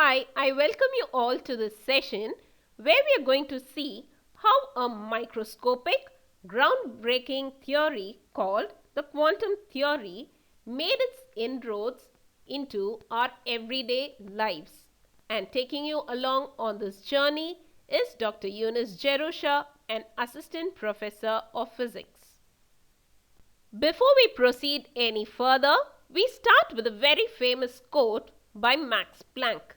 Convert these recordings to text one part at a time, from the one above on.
Hi, I welcome you all to this session where we are going to see how a microscopic, groundbreaking theory called the quantum theory made its inroads into our everyday lives. And taking you along on this journey is Dr. Yunus Jerusha, an assistant professor of physics. Before we proceed any further, we start with a very famous quote by Max Planck.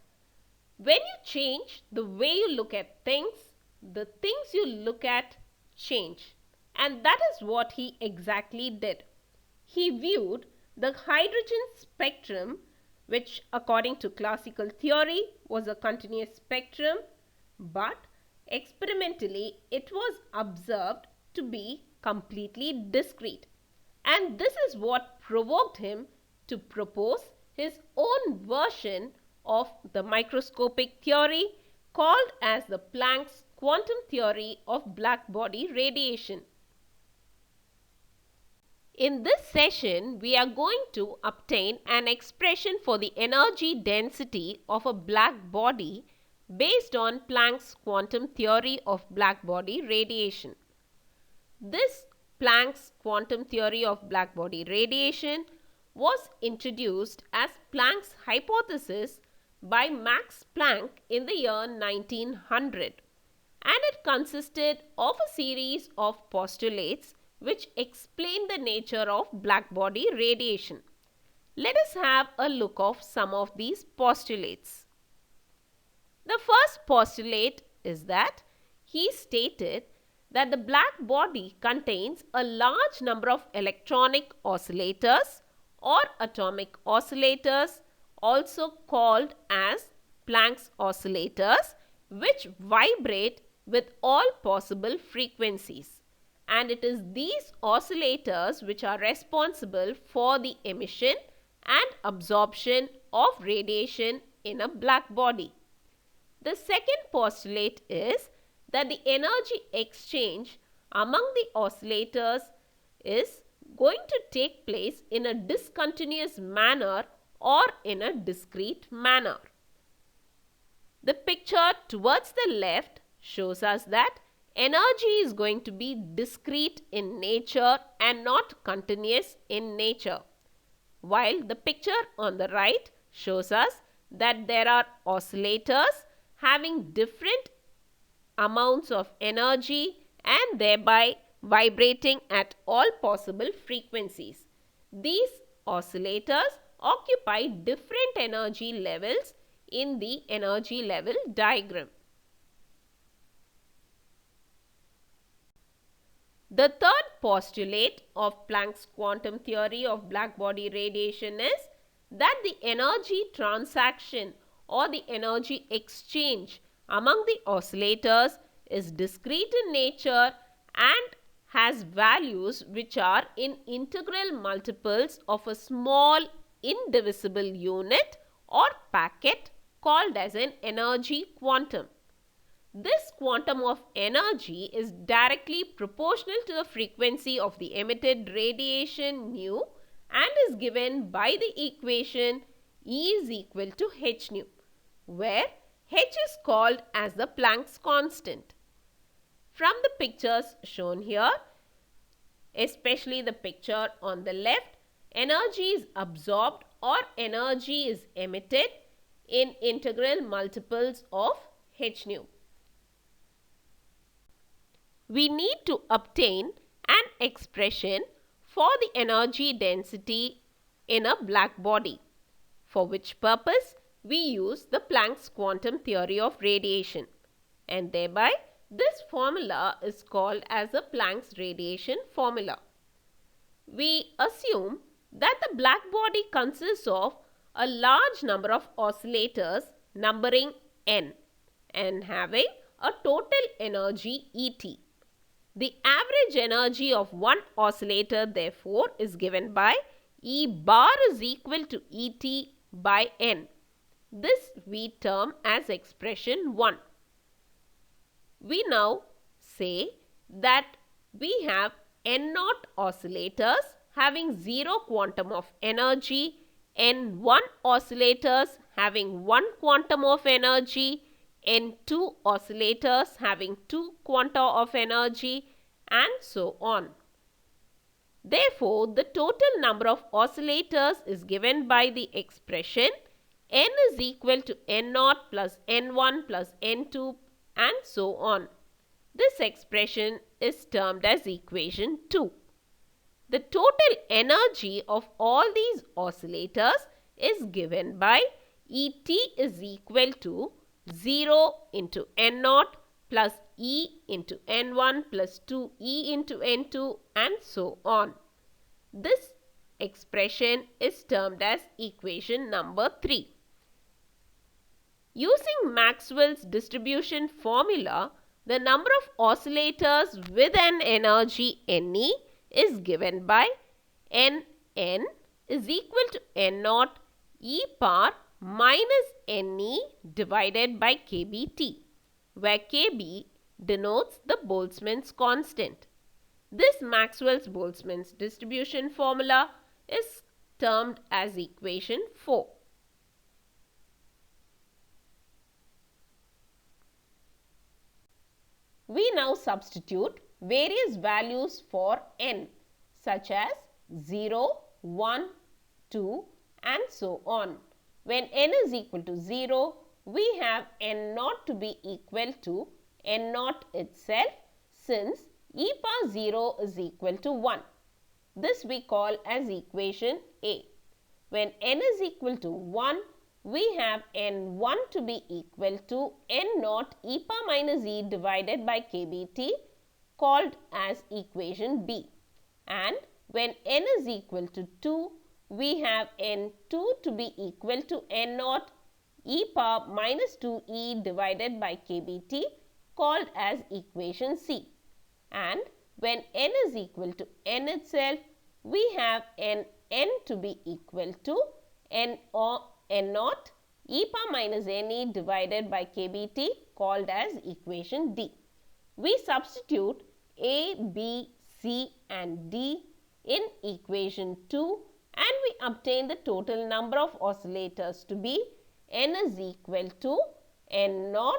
When you change the way you look at things, the things you look at change. And that is what he exactly did. He viewed the hydrogen spectrum, which according to classical theory was a continuous spectrum, but experimentally it was observed to be completely discrete. And this is what provoked him to propose his own version of the microscopic theory called as the Planck's quantum theory of black body radiation. In this session, we are going to obtain an expression for the energy density of a black body based on Planck's quantum theory of black body radiation. This Planck's quantum theory of black body radiation was introduced as Planck's hypothesis by Max Planck in the year 1900, and it consisted of a series of postulates which explain the nature of black body radiation. Let us have a look of some of these postulates. The first postulate is that he stated that the black body contains a large number of electronic oscillators or atomic oscillators, also called as Planck's oscillators, which vibrate with all possible frequencies. And it is these oscillators which are responsible for the emission and absorption of radiation in a black body. The second postulate is that the energy exchange among the oscillators is going to take place in a discontinuous manner or in a discrete manner. The picture towards the left shows us that energy is going to be discrete in nature and not continuous in nature, while the picture on the right shows us that there are oscillators having different amounts of energy and thereby vibrating at all possible frequencies. These oscillators occupy different energy levels in the energy level diagram. The third postulate of Planck's quantum theory of black body radiation is that the energy transaction or the energy exchange among the oscillators is discrete in nature and has values which are in integral multiples of a small indivisible unit or packet called as an energy quantum. This quantum of energy is directly proportional to the frequency of the emitted radiation nu and is given by the equation E is equal to h nu, where h is called as the Planck's constant. From the pictures shown here, especially the picture on the left, energy is absorbed or energy is emitted in integral multiples of h nu. We need to obtain an expression for the energy density in a black body, for which purpose we use the Planck's quantum theory of radiation, and thereby this formula is called as the Planck's radiation formula. We assume that the black body consists of a large number of oscillators numbering n and having a total energy Et. The average energy of one oscillator therefore is given by E bar is equal to Et by n. This we term as expression 1. We now say that we have n0 oscillators having 0 quantum of energy, n1 oscillators having 1 quantum of energy, N2 oscillators having 2 quanta of energy, and so on. Therefore, the total number of oscillators is given by the expression N is equal to N0 plus N1 plus N2 and so on. This expression is termed as equation 2. The total energy of all these oscillators is given by Et is equal to 0 into N0 plus E into N1 plus 2E into N2 and so on. This expression is termed as equation number 3. Using Maxwell's distribution formula, the number of oscillators with an energy Ne is given by Nn is equal to N0 e power minus Ne divided by kBt, where kB denotes the Boltzmann's constant. This Maxwell's-Boltzmann's distribution formula is termed as equation 4. We now substitute various values for n, such as 0, 1, 2 and so on. When n is equal to 0, we have n0 to be equal to n0 itself, since e power 0 is equal to 1. This we call as equation A. When n is equal to 1, we have n1 to be equal to n0 e power minus e divided by kBt, called as equation B. And when n is equal to 2, we have n2 to be equal to n0 e power minus 2e divided by kBt, called as equation C. And when n is equal to n itself, we have n to be equal to n0 e power minus ne divided by kBt, called as equation D. We substitute A, B, C and D in equation 2 and we obtain the total number of oscillators to be n is equal to n0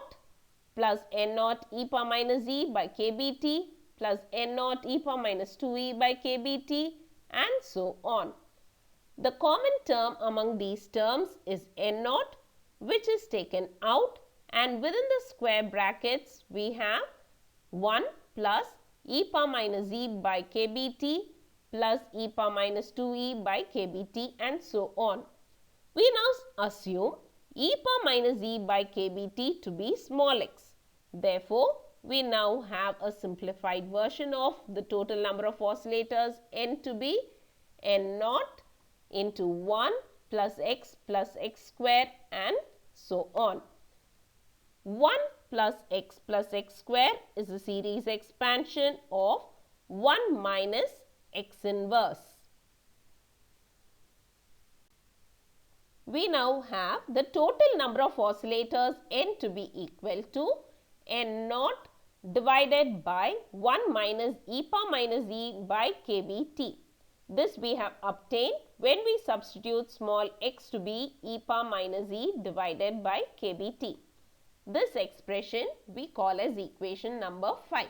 plus n0 e power minus e by kBt plus n0 e power minus 2e by kBt and so on. The common term among these terms is n0, which is taken out, and within the square brackets we have 1 plus e power minus e by kBt plus e power minus 2e by kBt and so on. We now assume e power minus e by kBt to be small x. Therefore, we now have a simplified version of the total number of oscillators n to be n0 into 1 plus x square and so on. 1 plus x square is a series expansion of 1 minus x inverse. We now have the total number of oscillators n to be equal to n0 divided by 1 minus e power minus e by kBt. This we have obtained when we substitute small x to be e power minus e divided by kBt. This expression we call as equation number 5.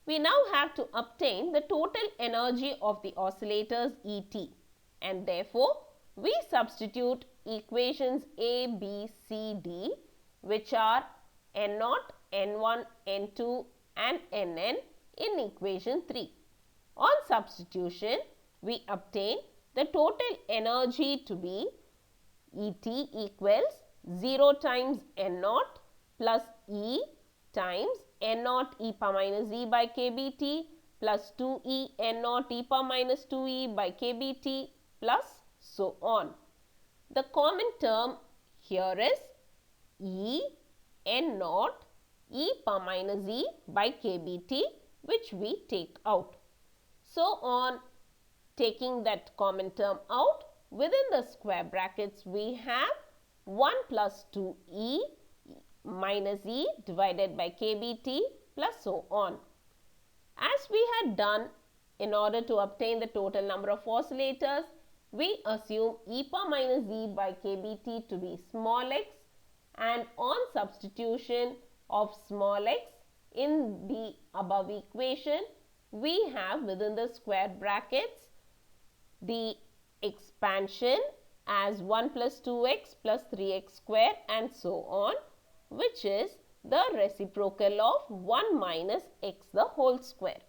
We now have to obtain the total energy of the oscillators Et, and therefore we substitute equations A, B, C, D, which are N0, N1, N2 and Nn in equation 3. On substitution, we obtain the total energy to be Et equals 0 times N0 plus E times N0 e power minus e by kBt plus 2E N0 e power minus 2e by kBt plus so on. The common term here is E N0 e power minus e by kBt, which we take out. So on taking that common term out, within the square brackets we have 1 plus 2e minus e divided by kBt plus so on. As we had done in order to obtain the total number of oscillators, we assume e power minus e by kBt to be small x, and on substitution of small x in the above equation, we have within the square brackets the expansion as 1 plus 2x plus 3x square and so on, which is the reciprocal of 1 minus x the whole square.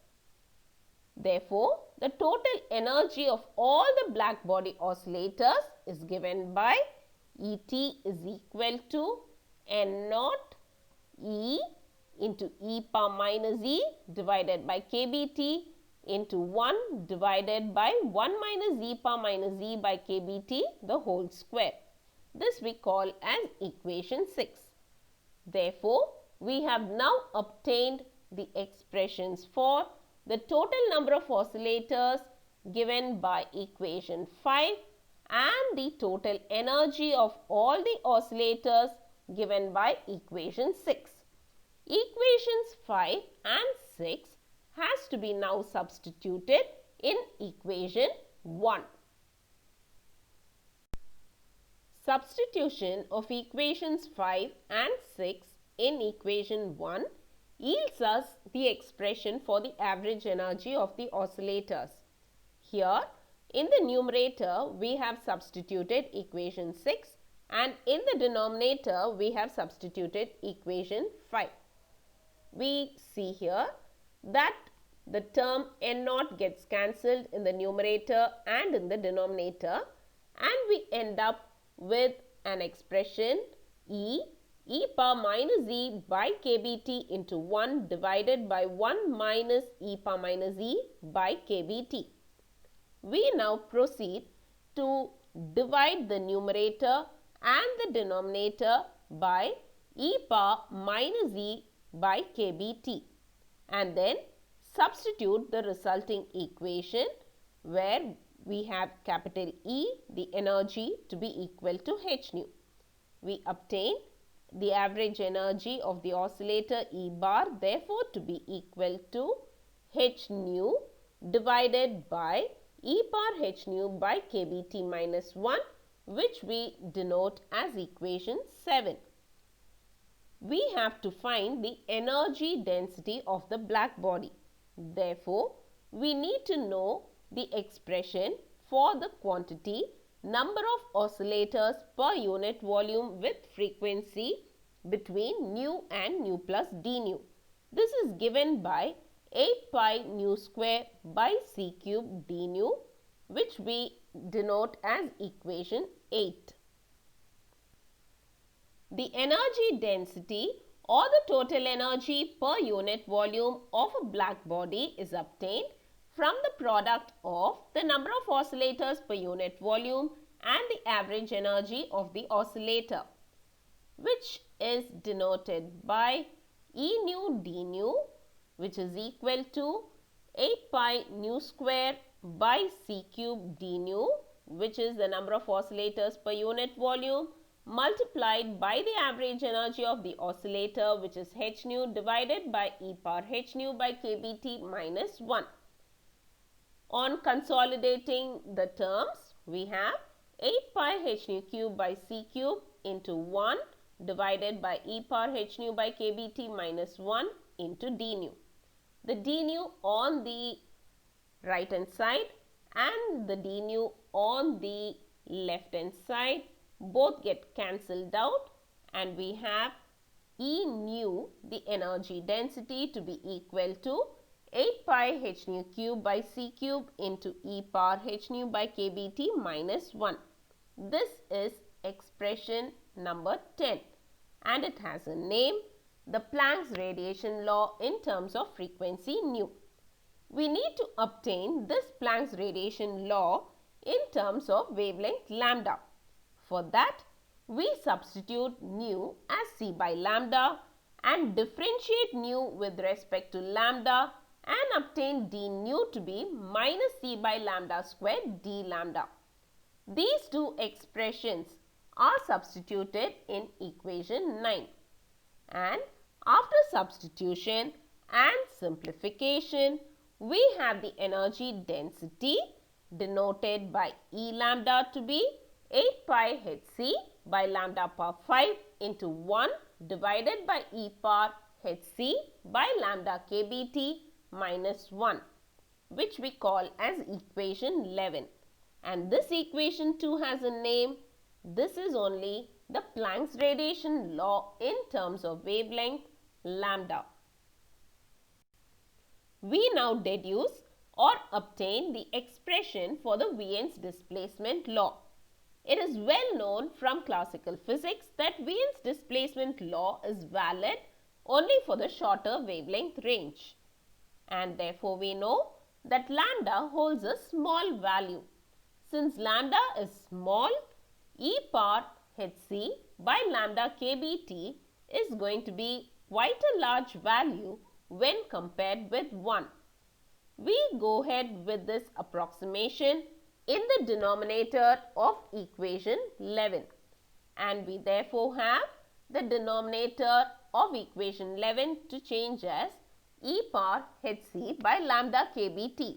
Therefore, the total energy of all the black body oscillators is given by Et is equal to N naught E into e power minus e divided by kBt into 1 divided by 1 minus e power minus e by kBt the whole square. This we call as equation 6. Therefore, we have now obtained the expressions for the total number of oscillators given by equation 5 and the total energy of all the oscillators given by equation 6. Equations 5 and 6 has to be now substituted in equation 1. Substitution of equations 5 and 6 in equation 1 yields us the expression for the average energy of the oscillators. Here, in the numerator, we have substituted equation 6 and in the denominator, we have substituted equation 5. We see here that the term N naught gets cancelled in the numerator and in the denominator, and we end up with an expression e power minus e by kBt into 1 divided by 1 minus e power minus e by kBt. We now proceed to divide the numerator and the denominator by e power minus e by kBt, and then substitute the resulting equation where we have capital E, the energy, to be equal to h nu. We obtain the average energy of the oscillator E bar, therefore to be equal to h nu divided by e power h nu by kBt minus 1, which we denote as equation 7. We have to find the energy density of the black body. Therefore, we need to know the expression for the quantity number of oscillators per unit volume with frequency between nu and nu plus d nu. This is given by 8 pi nu square by c cube d nu, which we denote as equation 8. The energy density or the total energy per unit volume of a black body is obtained from the product of the number of oscillators per unit volume and the average energy of the oscillator, which is denoted by E nu d nu, which is equal to 8 pi nu square by c cube d nu, which is the number of oscillators per unit volume, multiplied by the average energy of the oscillator, which is h nu, divided by e power h nu by kBt minus 1. On consolidating the terms, we have 8 pi h nu cube by c cube into 1 divided by e power h nu by kBt minus 1 into d nu. The d nu on the right hand side and the d nu on the left hand side both get cancelled out, and we have E nu, the energy density, to be equal to 8 pi h nu cube by c cube into e power h nu by kBt minus 1. This is expression number 10, and it has a name, the Planck's radiation law in terms of frequency nu. We need to obtain this Planck's radiation law in terms of wavelength lambda. For that, we substitute nu as c by lambda and differentiate nu with respect to lambda and obtain d nu to be minus c by lambda square d lambda. These two expressions are substituted in equation 9, and after substitution and simplification, we have the energy density denoted by E lambda to be 8 pi hc by lambda power 5 into 1 divided by E power hc by lambda kBt minus 1, which we call as equation 11. And this equation too has a name. This is only the Planck's radiation law in terms of wavelength lambda. We now deduce or obtain the expression for the Wien's displacement law. It is well known from classical physics that Wien's displacement law is valid only for the shorter wavelength range. And therefore we know that lambda holds a small value. Since lambda is small, E power hc by lambda kBt is going to be quite a large value when compared with 1. We go ahead with this approximation in the denominator of equation 11, and we therefore have the denominator of equation 11 to change as E power hc by lambda kBt,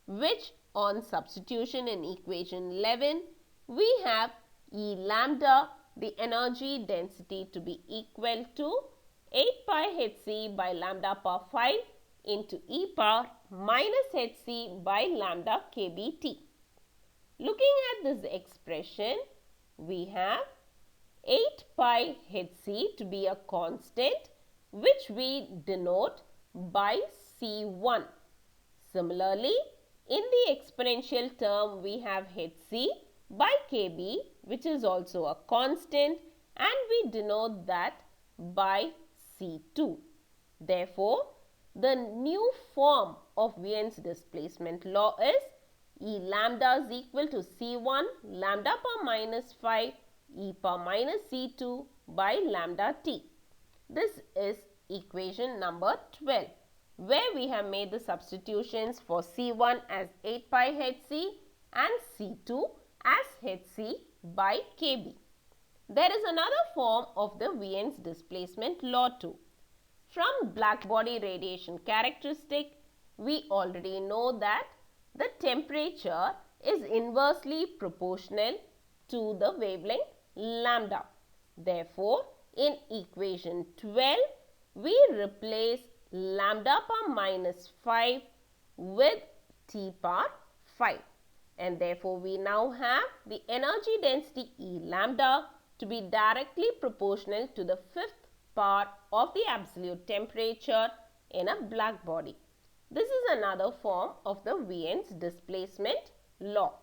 which on substitution in equation 11 we have E lambda, the energy density, to be equal to 8 pi hc by lambda power 5 into E power minus hc by lambda kBt. Looking at this expression, we have 8 pi hc to be a constant, which we denote by C1. Similarly, in the exponential term, we have hc by kb, which is also a constant, and we denote that by C2. Therefore, the new form of Wien's displacement law is E lambda is equal to C1 lambda power minus 5 E power minus C2 by lambda t. This is equation number 12, where we have made the substitutions for C1 as 8 pi hc and C2 as hc by kb. There is another form of the Wien's displacement law too. From black body radiation characteristic, we already know that the temperature is inversely proportional to the wavelength lambda. Therefore, in equation 12, we replace lambda power minus 5 with T power 5. And therefore, we now have the energy density E lambda to be directly proportional to the fifth part of the absolute temperature in a black body. This is another form of the Wien's displacement law.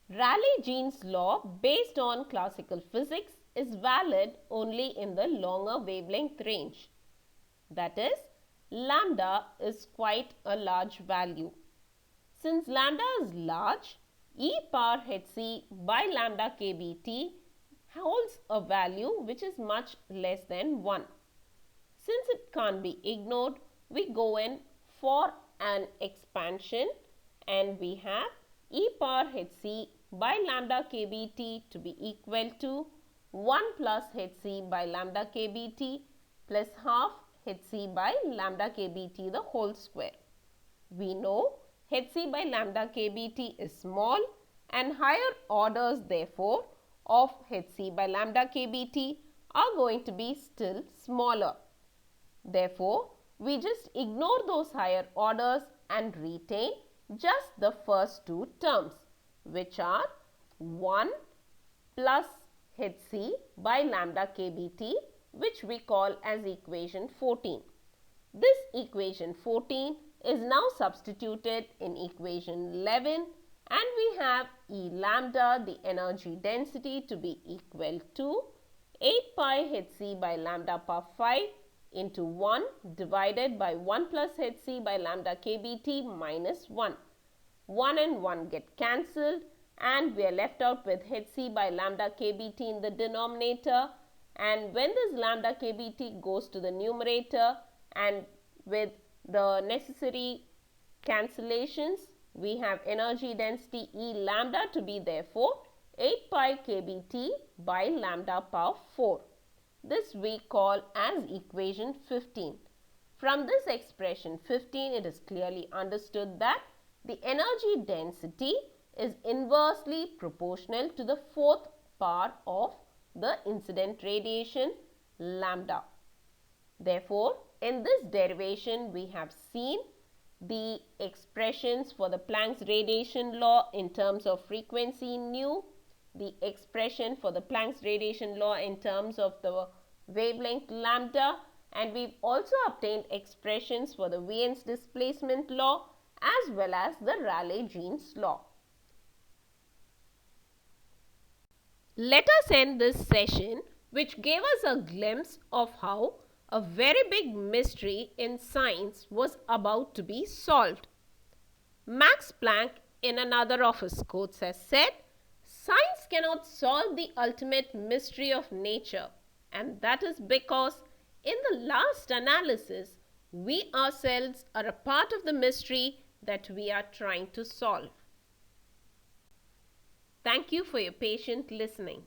Rayleigh-Jean's law, based on classical physics, is valid only in the longer wavelength range. That is, lambda is quite a large value. Since lambda is large, E power hc by lambda kBt holds a value which is much less than 1. Since it can't be ignored, we go in for an expansion, and we have E power hc by lambda kBt to be equal to 1 plus hc by lambda kBt plus half hc by lambda kBt the whole square. We know hc by lambda kBt is small, and higher orders therefore of hc by lambda kBt are going to be still smaller. Therefore, we just ignore those higher orders and retain just the first two terms, which are 1 plus hc by lambda kBt, which we call as equation 14. This equation 14 is now substituted in equation 11, and we have E lambda, the energy density, to be equal to 8 pi hc by lambda power 5 into 1 divided by 1 plus hc by lambda kBt minus 1. 1 and 1 get cancelled, and we are left out with hc by lambda kBt in the denominator, and when this lambda kBt goes to the numerator and with the necessary cancellations, we have energy density E lambda to be therefore 8 pi kBt by lambda power 4. This we call as equation 15. From this expression 15, it is clearly understood that the energy density is inversely proportional to the fourth power of the incident radiation lambda. Therefore, in this derivation, we have seen the expressions for the Planck's radiation law in terms of frequency nu, the expression for the Planck's radiation law in terms of the wavelength lambda, and we've also obtained expressions for the Wien's displacement law as well as the Rayleigh-Jeans law. Let us end this session, which gave us a glimpse of how a very big mystery in science was about to be solved. Max Planck, in another of his quotes, has said, "Science cannot solve the ultimate mystery of nature, and that is because in the last analysis, we ourselves are a part of the mystery that we are trying to solve." Thank you for your patient listening.